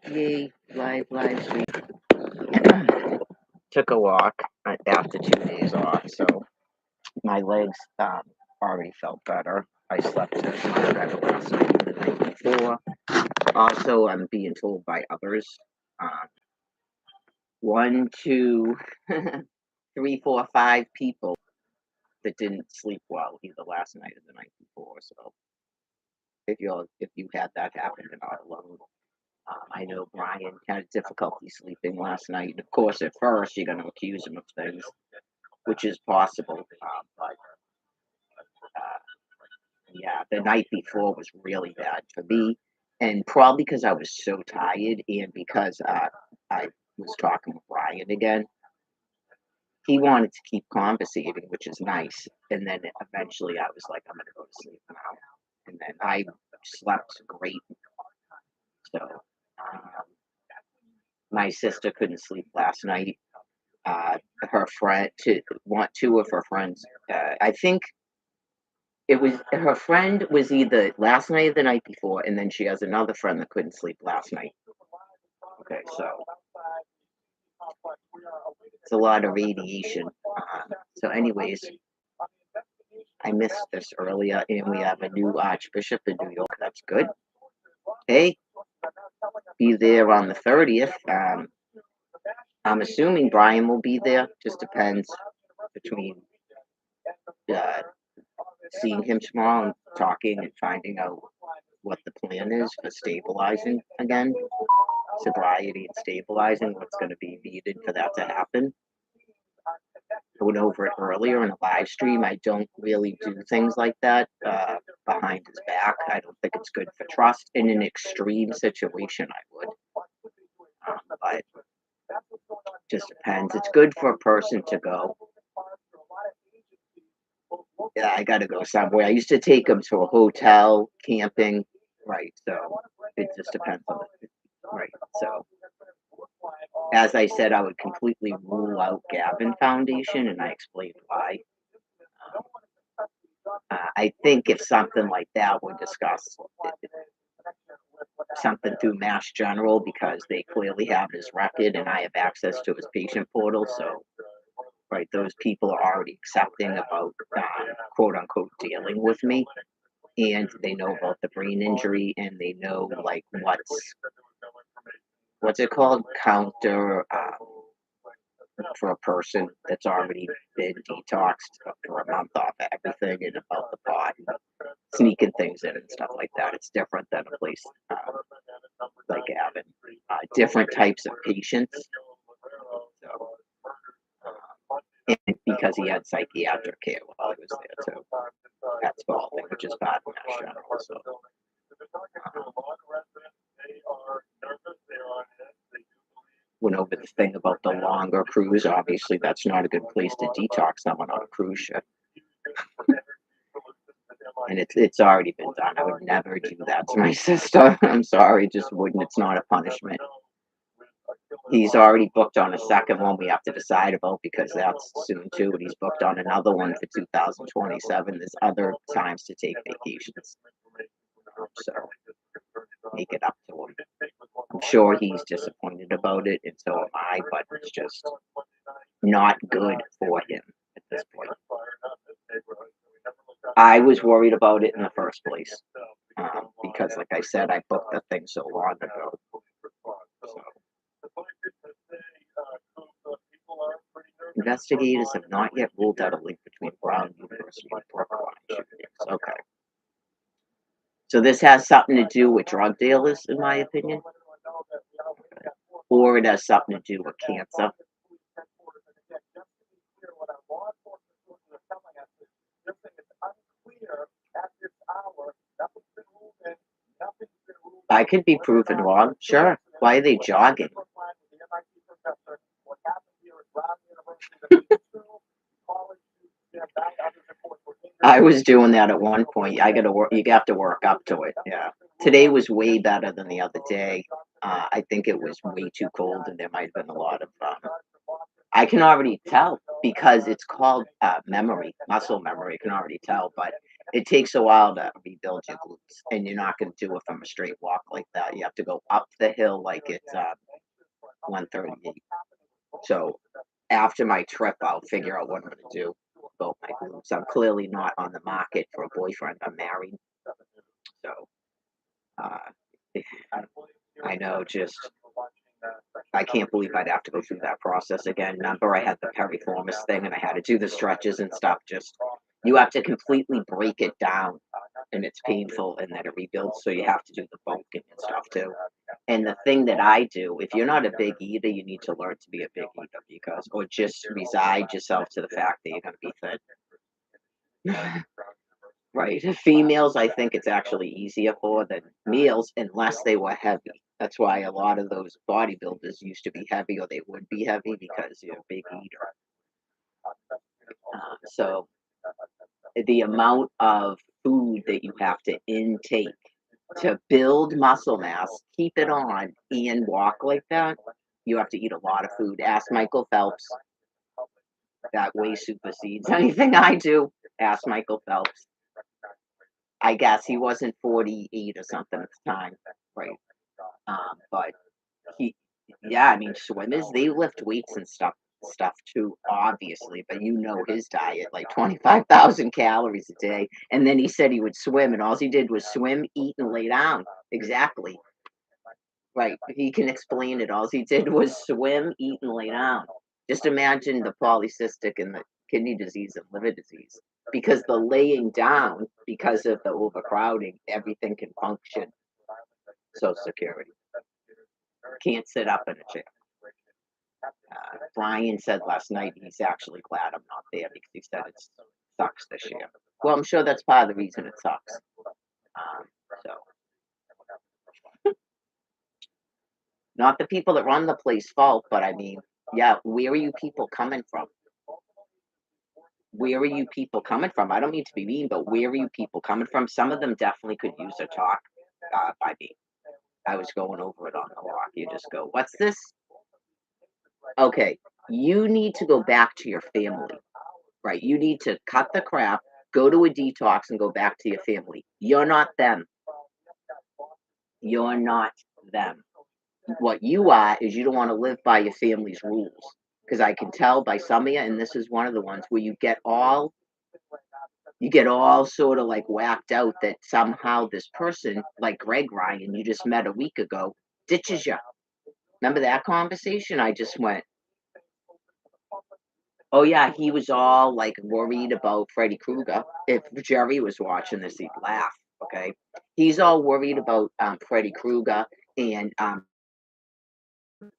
Yay, live stream. Took a walk after 2 days off, so my legs already felt better. I slept much better last night than the night before. Also, I'm being told by others, um, one, two, 3, 4, 5 people that didn't sleep well either last night or the night before. So if you had that happen, you're not alone. I know Brian had difficulty sleeping last night. Of course, at first you're going to accuse him of things, which is possible. But yeah, the night before was really bad for me, and probably because I was so tired, and because I was talking with Brian again. He wanted to keep conversating, which is nice. And then eventually I was like, I'm going to go to sleep now. And then I slept great. So my sister couldn't sleep last night. Her friend, two of her friends, I think it was her friend was either last night or the night before, and then she has another friend that couldn't sleep last night. Okay, so it's a lot of radiation. So, anyways, I missed this earlier, and we have a new Archbishop in New York. That's good. Hey, be there on the 30th. I'm assuming Brian will be there. Just depends between uh, seeing him tomorrow and talking and finding out what the plan is for stabilizing again, sobriety and stabilizing, what's going to be needed for that to happen. I went over it earlier in a live stream. I don't really do things like that behind his back. I don't think it's good for trust. In an extreme situation, I would. But just depends. It's good for a person to go. Yeah, I got to go somewhere. I used to take him to a hotel, camping, right? So it just depends on it, right? So as I said, I would completely rule out Gavin Foundation, and I explained why. I think if something like that were discussed, something through Mass General, because they clearly have his record and I have access to his patient portal. So, right, those people are already accepting about quote unquote dealing with me, and they know about the brain injury, and they know like what's it called, counter for a person that's already been detoxed for a month off everything and about the pot and sneaking things in and stuff like that. It's different than a place like Gavin. Different types of patients. So, and because he had psychiatric care while he was there too. That's Spalding, which is bad in Mass General. So, went over the thing about the longer cruise. Obviously, that's not a good place to detox someone on a cruise ship. And it's already been done. I would never do that to my sister. I'm sorry, just wouldn't. It's not a punishment. He's already booked on a second one we have to decide about because that's soon too. And he's booked on another one for 2027. There's other times to take vacations. So make it up to him. I'm sure he's disappointed about it, and so am I, but it's just not good for him at this point. I was worried about it in the first place because, like I said, I booked the thing so long ago. So. Investigators have not yet ruled out a link between Brown University and Brookline shootings. Okay. So this has something to do with drug dealers, in my opinion? Okay. Or it has something to do with cancer? I could be proven wrong. Sure. Why are they jogging? I was doing that at one point. I got to work. You have to work up to it. Yeah. Today was way better than the other day. I think it was way too cold, and there might have been a lot of. I can already tell because it's called memory, muscle memory. I can already tell, but It takes a while to rebuild your glutes, and you're not going to do it from a straight walk like that. You have to go up the hill like it's 138. So after my trip, I'll figure out what I'm going to do about my glutes. I'm clearly not on the market for a boyfriend. I'm married, so uh, I know. Just I can't believe I'd have to go through that process again. Remember, I had the piriformis thing, and I had to do the stretches and stuff. Just you have to completely break it down, and it's painful, and then it rebuilds. So you have to do the bulking and stuff too. And the thing that I do, if you're not a big eater, you need to learn to be a big eater because, or just reside yourself to the fact that you're going to be thin. Right. Females, I think it's actually easier for than males unless they were heavy. That's why a lot of those bodybuilders used to be heavy or they would be heavy because you're a big eater. So the amount of food that you have to intake to build muscle mass, keep it on, and walk like that, you have to eat a lot of food. Ask Michael Phelps. That way supersedes anything I do. Ask Michael Phelps. I guess he wasn't 48 or something at the time, right? But he, yeah, I mean, swimmers they lift weights and stuff too, obviously. But you know his diet, like 25,000 calories a day, and then he said he would swim, and all he did was swim, eat, and lay down. Exactly, right? He can explain it. All he did was swim, eat, and lay down. Just imagine the polycystic and the kidney disease and liver disease. Because the laying down, because of the overcrowding, everything can function. Social Security can't sit up in a chair. Brian said last night he's actually glad I'm not there because he said it sucks this year. Well, I'm sure that's part of the reason it sucks. So, not the people that run the place fault, but I mean, yeah, where are you people coming from? Where are you people coming from? I don't mean to be mean, but where are you people coming from? Some of them definitely could use a talk by me. I was going over it on the walk. You just go, what's this? Okay, you need to go back to your family, right? You need to cut the crap, go to a detox, and go back to your family. You're not them. You're not them. What you are is you don't want to live by your family's rules. Because I can tell by some of you, and this is one of the ones where you get all sort of like whacked out that somehow this person, like Greg Ryan, you just met a week ago, ditches you. Remember that conversation? I just went, oh yeah, he was all like worried about Freddy Krueger. If Jerry was watching this, he'd laugh. Okay, he's all worried about Freddy Krueger, and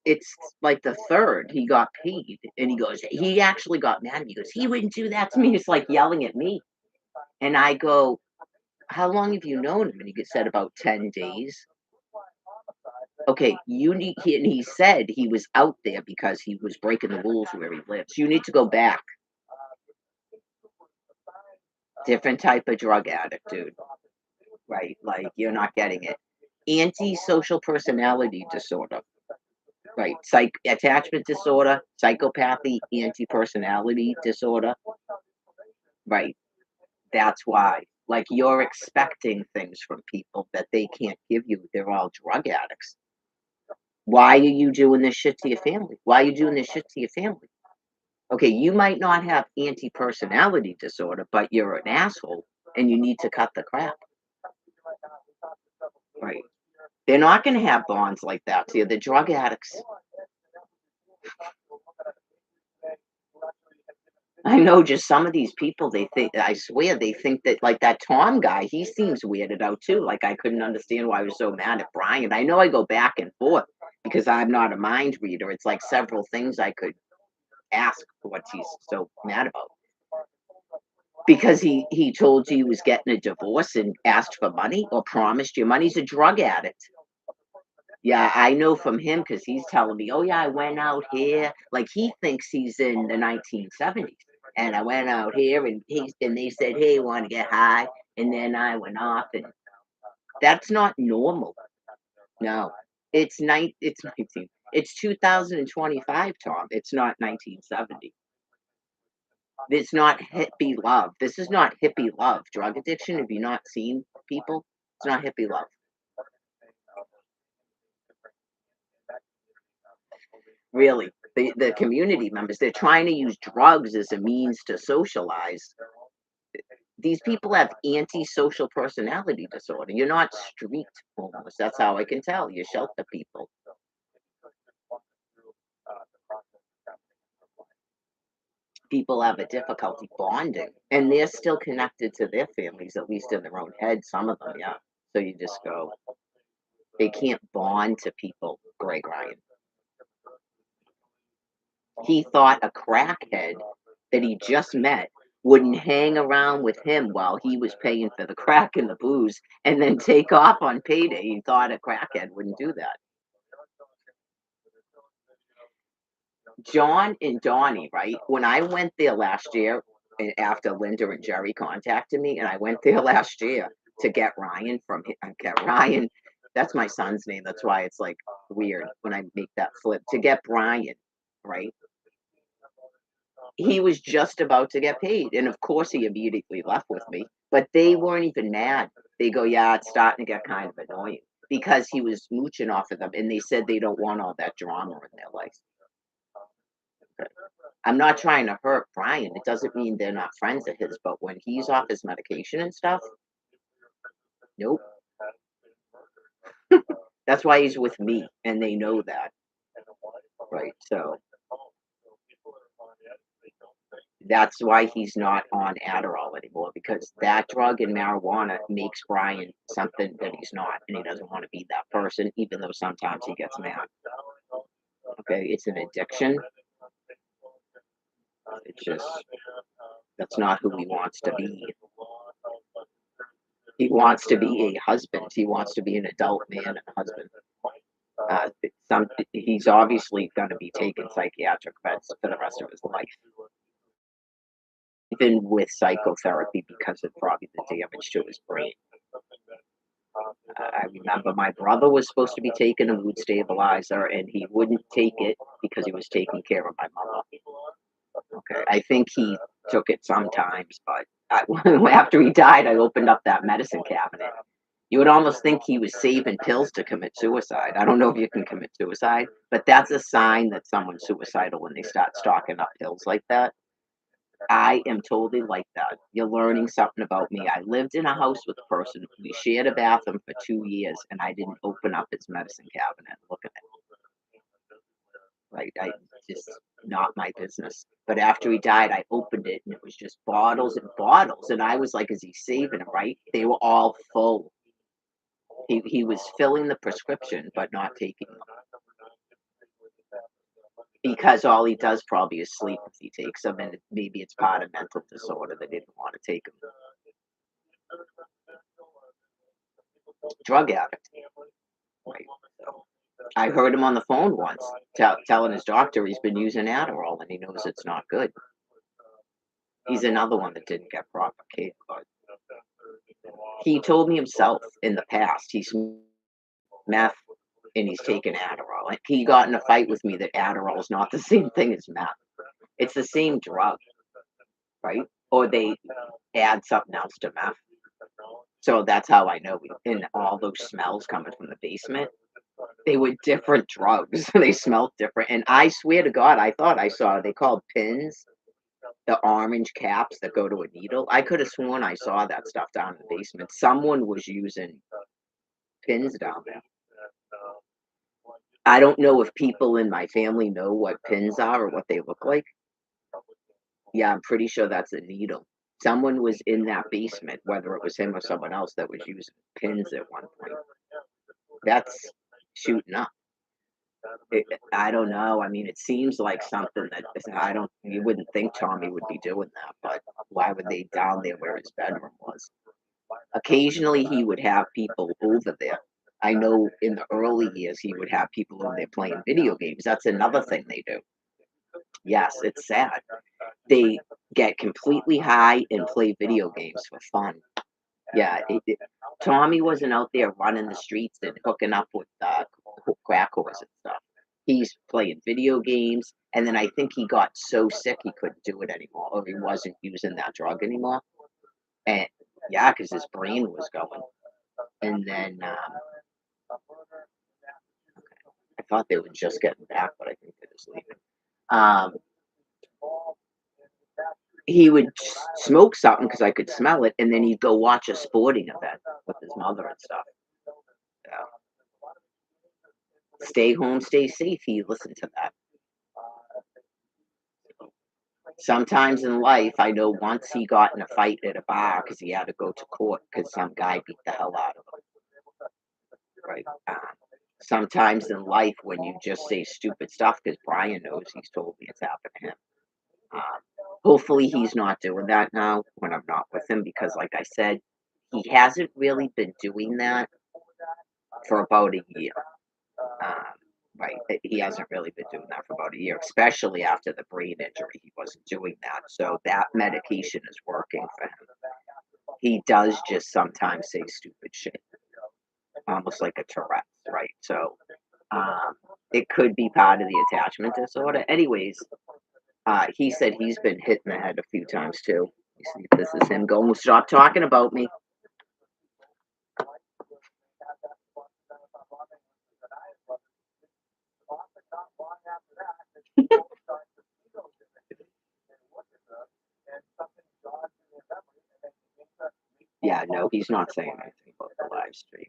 it's like the third he got paid, and he goes, he actually got mad at me. He goes, he wouldn't do that to me. He's like yelling at me, and I go, how long have you known him? And he said about 10 days. Okay, you need. And he said he was out there because he was breaking the rules where he lives. You need to go back. Different type of drug addict, dude. Right? Like you're not getting it. Antisocial personality disorder. Right? Attachment disorder, psychopathy, anti-personality disorder. Right? That's why. Like you're expecting things from people that they can't give you. They're all drug addicts. Why are you doing this shit to your family? Why are you doing this shit to your family? Okay, you might not have anti-personality disorder, but you're an asshole and you need to cut the crap. Right. They're not going to have bonds like that to you. The drug addicts. I know just some of these people, they think, I swear, they think that, like that Tom guy, he seems weirded out too. Like, I couldn't understand why I was so mad at Brian. I know I go back and forth because I'm not a mind reader. It's like several things I could ask what he's so mad about. Because he told you he was getting a divorce and asked for money or promised you money. He's a drug addict. Yeah, I know from him because he's telling me, oh, yeah, I went out here. Like he thinks he's in the 1970s. And I went out here and they said, hey, want to get high? And then I went off and that's not normal. No, it's 19. It's 2025, Tom. It's not 1970. It's not hippie love. This is not hippie love. Drug addiction, have you not seen people? It's not hippie love. Really. The community members, they're trying to use drugs as a means to socialize. These people have antisocial personality disorder. You're not street homeless. That's how I can tell. You're shelter people. People have a difficulty bonding, and they're still connected to their families, at least in their own head. Some of them, yeah. So you just go, they can't bond to people, Greg Ryan. He thought a crackhead that he just met wouldn't hang around with him while he was paying for the crack and the booze and then take off on payday. He thought a crackhead wouldn't do that. John and Donnie, right? When I went there last year, after Linda and Jerry contacted me, and I went there last year to get Ryan get Ryan. That's my son's name. That's why it's like weird when I make that flip to get Brian, right? He was just about to get paid, and of course he immediately left with me. But they weren't even mad. They go, "Yeah, it's starting to get kind of annoying," because he was mooching off of them, and they said they don't want all that drama in their life. I'm not trying to hurt Brian. It doesn't mean they're not friends of his, but when he's off his medication and stuff, nope. That's why he's with me, and they know that, right? So that's why he's not on Adderall anymore because that drug and marijuana makes Brian something that he's not, and he doesn't want to be that person, even though sometimes he gets mad. Okay, it's an addiction. It's just that's not who he wants to be. He wants to be a husband. He wants to be an adult man and husband. He's obviously going to be taking psychiatric meds for the rest of his life, even with psychotherapy because of probably the damage to his brain. I remember my brother was supposed to be taking a mood stabilizer, and he wouldn't take it because he was taking care of my mother. Okay, I think he took it sometimes, but after he died, I opened up that medicine cabinet. You would almost think he was saving pills to commit suicide. I don't know if you can commit suicide, but that's a sign that someone's suicidal when they start stocking up pills like that. I am totally like that. You're learning something about me. I lived in a house with a person. We shared a bathroom for 2 years, and I didn't open up his medicine cabinet and look at it. Like, I just not my business. But after he died, I opened it, and it was just bottles and bottles. And I was like, "Is he saving them?" Right? They were all full. He was filling the prescription, but not taking them because all he does probably is sleep if he takes them, and maybe it's part of mental disorder that he didn't want to take them. Drug addict. Right. So I heard him on the phone once telling his doctor he's been using Adderall and he knows it's not good. He's another one that didn't get proper care, but he told me himself in the past he's meth and he's taken Adderall. Like he got in a fight with me that Adderall is not the same thing as meth. It's the same drug, right? Or they add something else to meth. So that's how I know. And all those smells coming from the basement, they were different drugs. They smelled different. And I swear to God, I thought I saw they called pins, the orange caps that go to a needle. I could have sworn I saw that stuff down in the basement. Someone was using pins down there. I don't know if people in my family know what pins are or what they look like. Yeah, I'm pretty sure that's a needle. Someone was in that basement, whether it was him or someone else that was using pins at one point. That's shooting up. I don't know. I mean, it seems like something that I don't. You wouldn't think Tommy would be doing that, but why would they down there where his bedroom was? Occasionally, he would have people over there. I know in the early years he would have people over there playing video games. That's another thing they do. Yes, it's sad. They get completely high and play video games for fun. Yeah, Tommy wasn't out there running the streets and hooking up with crack whores and stuff. He's playing video games, and then I think he got so sick he couldn't do it anymore, or he wasn't using that drug anymore. And yeah, because his brain was going. And then I thought they were just getting back, but I think they're just leaving. He would smoke something because I could smell it, and then he'd go watch a sporting event with his mother and stuff. Yeah. Stay home, stay safe. He listened to that. Sometimes in life, I know once he got in a fight at a bar because he had to go to court because some guy beat the hell out of him. Right. Sometimes in life, when you just say stupid stuff, because Brian knows he's told me it's happened to him. Hopefully, he's not doing that now when I'm not with him because, like I said, he hasn't really been doing that for about a year. Right. He hasn't really been doing that for about a year, especially after the brain injury. He wasn't doing that. So that medication is working for him. He does just sometimes say stupid shit, almost like a Tourette's, right? So it could be part of the attachment disorder. Anyways, he said he's been hit in the head a few times too. You see, this is him going, stop talking about me. Yeah, no, he's not saying anything about the live stream.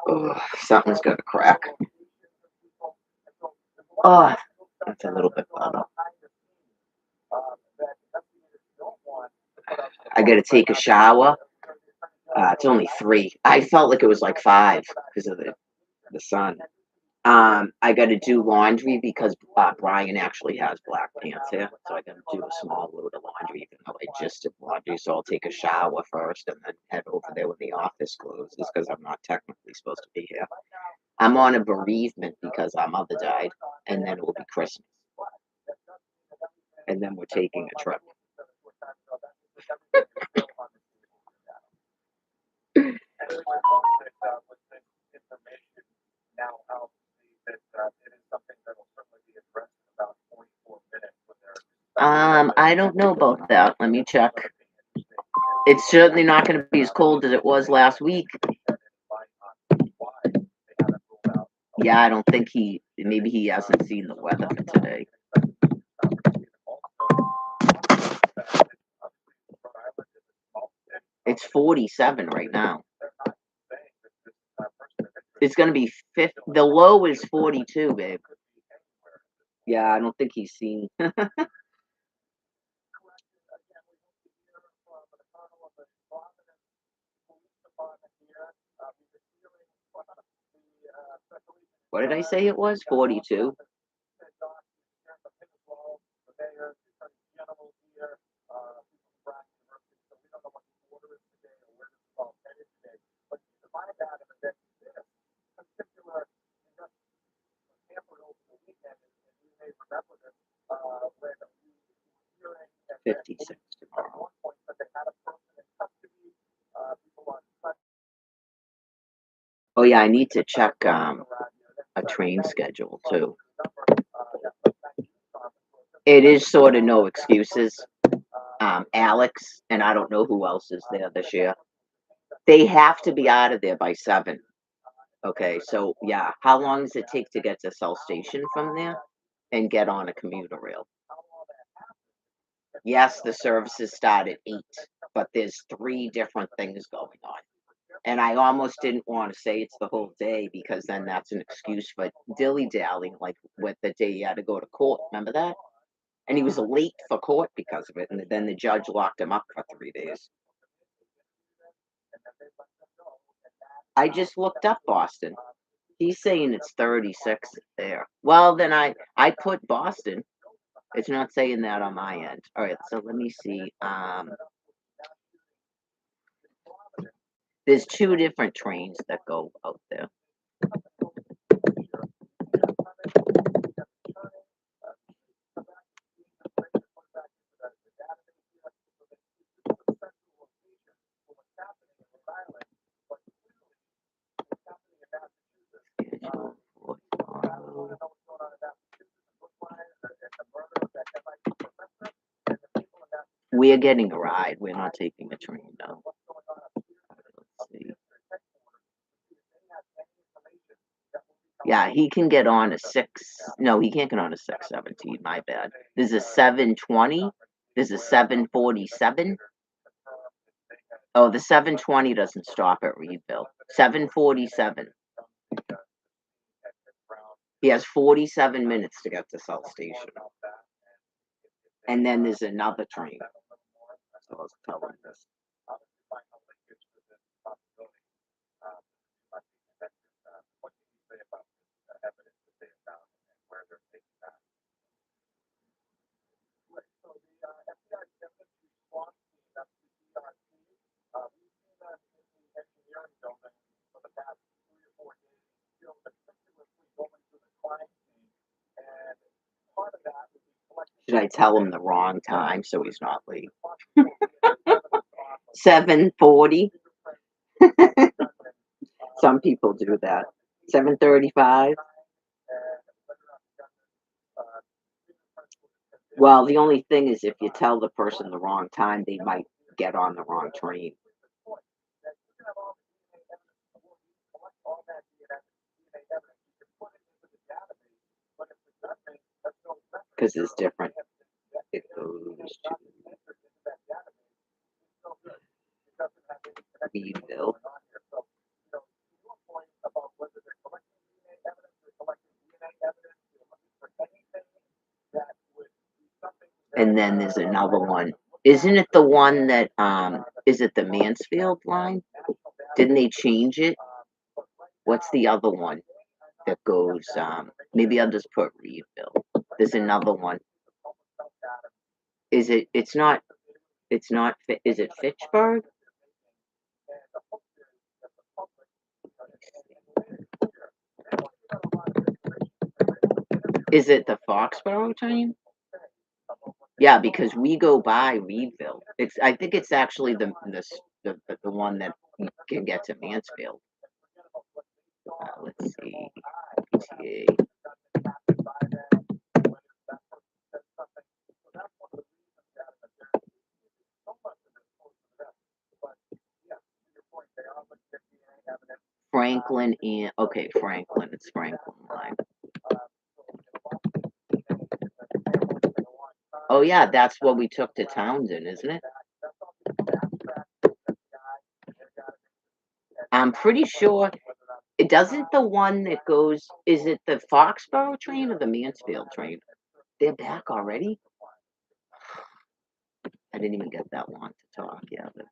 Oh, something's gonna crack. Oh, that's a little bit better. I gotta take a shower. It's only 3. I felt like it was like 5 because of the sun. I got to do laundry because Brian actually has black pants here, so I got to do a small load of laundry, even though I just did laundry. So I'll take a shower first and then head over there when the office closes because I'm not technically supposed to be here. I'm on a bereavement because our mother died, and then it will be Christmas, and then we're taking a trip. I don't know about that. Let me check. It's certainly not going to be as cold as it was last week. Yeah, I don't think maybe he hasn't seen the weather for today. It's 47 right now. It's going to be 50. The low is 42, babe. Yeah, I don't think he's seen. What did I say it was? 42? $56 tomorrow. Oh yeah, I need to check a train schedule too. It is sort of no excuses. Alex and I don't know who else is there this year. They have to be out of there by 7. Okay, so yeah, how long does it take to get to South Station from there and get on a commuter rail? Yes, the services start at 8, but there's 3 different things going on. And I almost didn't want to say it's the whole day because then that's an excuse for dilly-dallying, like with the day he had to go to court. Remember that? And he was late for court because of it, and then the judge locked him up for 3 days. I just looked up Boston. He's saying it's 36 there. Well, then I put Boston. It's not saying that on my end. All right, so let me see. There's two different trains that go out there. We are getting a ride. We're not taking a train now. Let's see. Yeah, he can get on a 6. No, he can't get on a 617. My bad. There's a 720. There's a 747. Oh, the 720 doesn't stop at Reedville. 747. He has 47 minutes to get to South Station. And then there's another train. So I was telling this. Should I tell him the wrong time so he's not late? 7:40. Some people do that. 7:35. Well, the only thing is if you tell the person the wrong time, they might get on the wrong train. Because it's different. It goes to Meadville. And then there's another one. Isn't it the one that is it the Mansfield line? Didn't they change it? What's the other one that goes maybe I'll just put Reedville. There's another one. Is it it's not is it Fitchburg? Is it the Foxborough train? Yeah, because we go by Reedville. I think it's actually the one that you can get to Mansfield. Let's see. PTA. Franklin and okay, Franklin. It's Franklin line. Oh yeah, that's what we took to Townsend, isn't it? I'm pretty sure it doesn't the one that goes is it the Foxborough train or the Mansfield train? They're back already? I didn't even get that long to talk. Yeah, they're